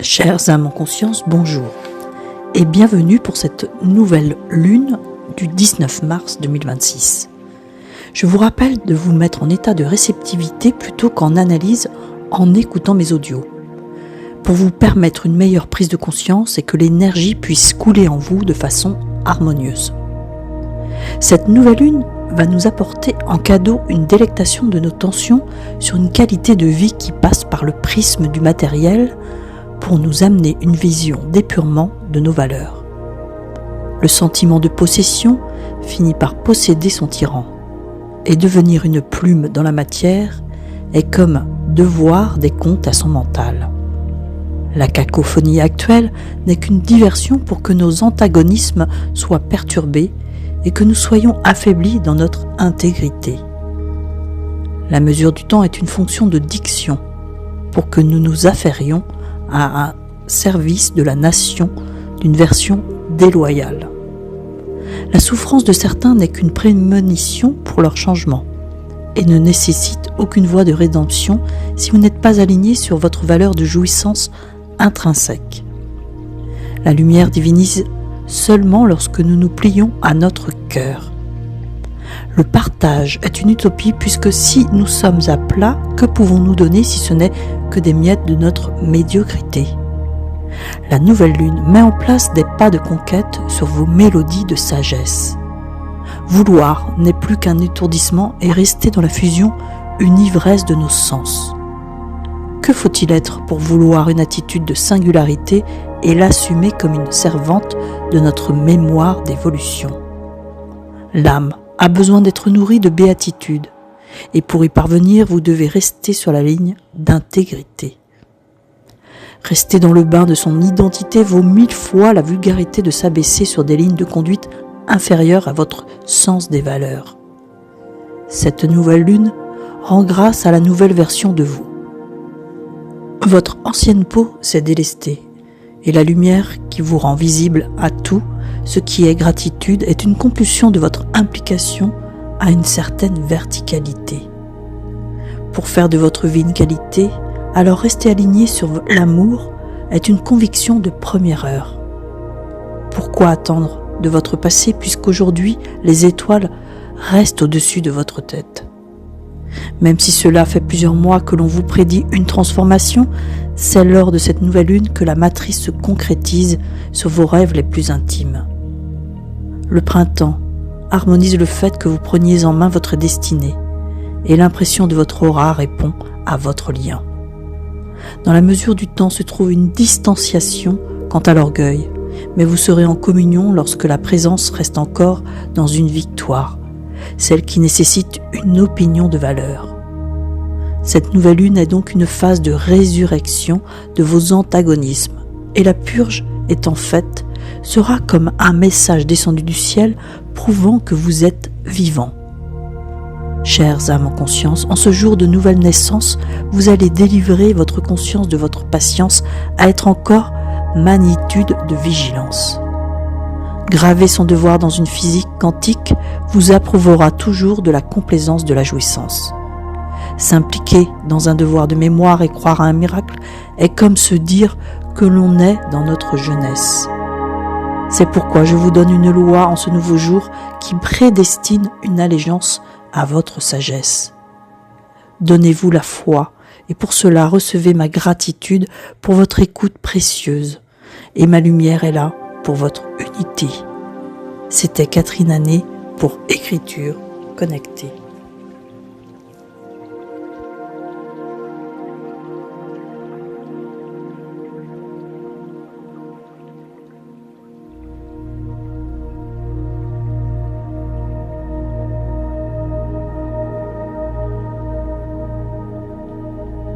Chères âmes en conscience, bonjour et bienvenue pour cette nouvelle lune du 19 mars 2026. Je vous rappelle de vous mettre en état de réceptivité plutôt qu'en analyse en écoutant mes audios, pour vous permettre une meilleure prise de conscience et que l'énergie puisse couler en vous de façon harmonieuse. Cette nouvelle lune va nous apporter en cadeau une délectation de nos tensions sur une qualité de vie qui passe par le prisme du matériel pour nous amener une vision d'épurement de nos valeurs. Le sentiment de possession finit par posséder son tyran, et devenir une plume dans la matière est comme devoir des comptes à son mental. La cacophonie actuelle n'est qu'une diversion pour que nos antagonismes soient perturbés et que nous soyons affaiblis dans notre intégrité. La mesure du temps est une fonction de diction pour que nous nous affairions à un service de la nation d'une version déloyale. La souffrance de certains n'est qu'une prémonition pour leur changement et ne nécessite aucune voie de rédemption si vous n'êtes pas aligné sur votre valeur de jouissance intrinsèque. La lumière divinise seulement lorsque nous nous plions à notre cœur. Le partage est une utopie puisque si nous sommes à plat, que pouvons-nous donner si ce n'est que des miettes de notre médiocrité ? La nouvelle lune met en place des pas de conquête sur vos mélodies de sagesse. Vouloir n'est plus qu'un étourdissement et rester dans la fusion une ivresse de nos sens. Que faut-il être pour vouloir une attitude de singularité et l'assumer comme une servante de notre mémoire d'évolution ? L'âme a besoin d'être nourrie de béatitude, et pour y parvenir, vous devez rester sur la ligne d'intégrité. Rester dans le bain de son identité vaut 1000 fois la vulgarité de s'abaisser sur des lignes de conduite inférieures à votre sens des valeurs. Cette nouvelle lune rend grâce à la nouvelle version de vous. Votre ancienne peau s'est délestée, et la lumière qui vous rend visible à tout ce qui est gratitude est une compulsion de votre implication à une certaine verticalité. Pour faire de votre vie une qualité, alors rester aligné sur l'amour est une conviction de première heure. Pourquoi attendre de votre passé puisqu'aujourd'hui les étoiles restent au-dessus de votre tête ? Même si cela fait plusieurs mois que l'on vous prédit une transformation, c'est lors de cette nouvelle lune que la matrice se concrétise sur vos rêves les plus intimes. Le printemps harmonise le fait que vous preniez en main votre destinée et l'impression de votre aura répond à votre lien. Dans la mesure du temps se trouve une distanciation quant à l'orgueil, mais vous serez en communion lorsque la présence reste encore dans une victoire, celle qui nécessite une opinion de valeur. Cette nouvelle lune est donc une phase de résurrection de vos antagonismes, et la purge étant faite, sera comme un message descendu du ciel prouvant que vous êtes vivant. Chères âmes en conscience, en ce jour de nouvelle naissance, vous allez délivrer votre conscience de votre patience à être encore magnitude de vigilance. Graver son devoir dans une physique quantique vous approuvera toujours de la complaisance de la jouissance. S'impliquer dans un devoir de mémoire et croire à un miracle est comme se dire que l'on est dans notre jeunesse. C'est pourquoi je vous donne une loi en ce nouveau jour qui prédestine une allégeance à votre sagesse. Donnez-vous la foi et pour cela recevez ma gratitude pour votre écoute précieuse et ma lumière est là pour votre unité. C'était Catherine Anet pour Écriture Connectée.